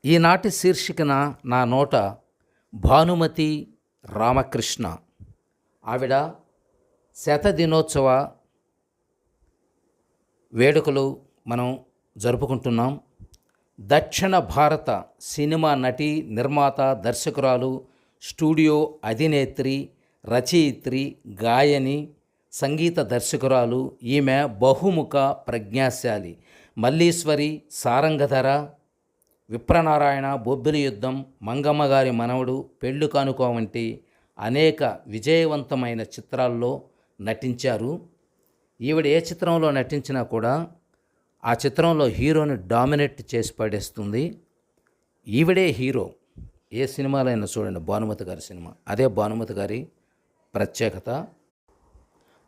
ఈనాటి శీర్షికన నా నోట భానుమతి రామకృష్ణ. ఆవిడ శతదినోత్సవ వేడుకలు మనం జరుపుకుంటున్నాం. దక్షిణ భారత సినిమా నటి, నిర్మాత, దర్శకురాలు, స్టూడియో అధినేత్రి, రచయిత్రి, గాయని, సంగీత దర్శకురాలు. ఈమె బహుముఖ ప్రజ్ఞాశాలి. మల్లీశ్వరి, సారంగధర, విప్రనారాయణ, బొబ్బిలి యుద్ధం, మంగమ్మ గారి మనవడు, పెళ్ళు కానుక వంటి అనేక విజయవంతమైన చిత్రాల్లో నటించారు. ఈవిడ ఏ చిత్రంలో నటించినా కూడా ఆ చిత్రంలో హీరోని డామినేట్ చేసి పడేస్తుంది. ఈవిడే హీరో. ఏ సినిమాలైనా చూడండి, భానుమతి గారి సినిమా. అదే భానుమతి గారి ప్రత్యేకత.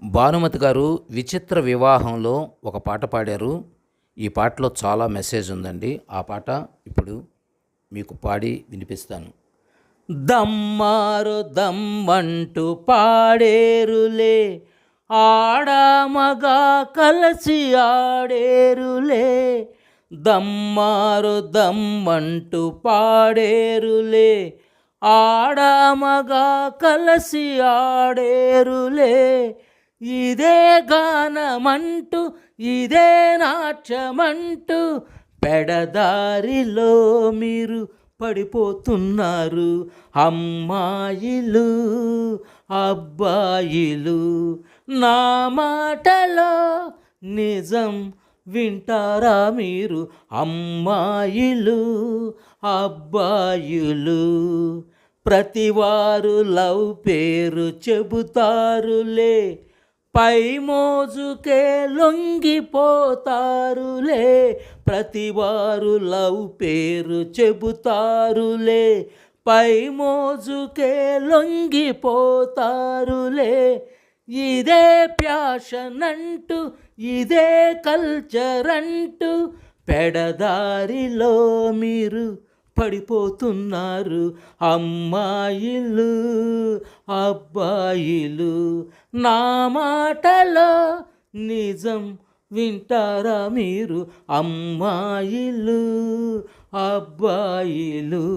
భానుమతి గారు విచిత్ర వివాహంలో ఒక పాట పాడారు. ఈ పాటలో చాలా మెసేజ్ ఉందండి. ఆ పాట ఇప్పుడు మీకు పాడి వినిపిస్తాను. దమ్మారు దమ్మంటూ పాడేరులే, ఆడమగా కలిసి ఆడేరులే. దమ్మారు దమ్మంటూ పాడేరులే, ఆడమగా కలిసి ఆడేరులే. ఇదే గానమంటూ, ఇదే నాట్యమంటూ పెడదారిలో మీరు పడిపోతున్నారు. అమ్మాయిలు, అబ్బాయిలు, నా మాటలో నిజం వింటారా మీరు? అమ్మాయిలు, అబ్బాయిలు, ప్రతివారు లవ్ పేరు చెబుతారులే, పై మోజుకే లొంగిపోతారులే. ప్రతివారు లవ్ పేరు చెబుతారులే, పై మోజుకే లొంగిపోతారులే. ఇదే ప్యాషన్ అంటూ, ఇదే కల్చర్ అంటూ పెడదారిలో మీరు పడిపోతున్నారు. అమ్మాయిలు, అబ్బాయిలు, నా మాటలో నిజం వింటారా మీరు? అమ్మాయిలు, అబ్బాయిలు.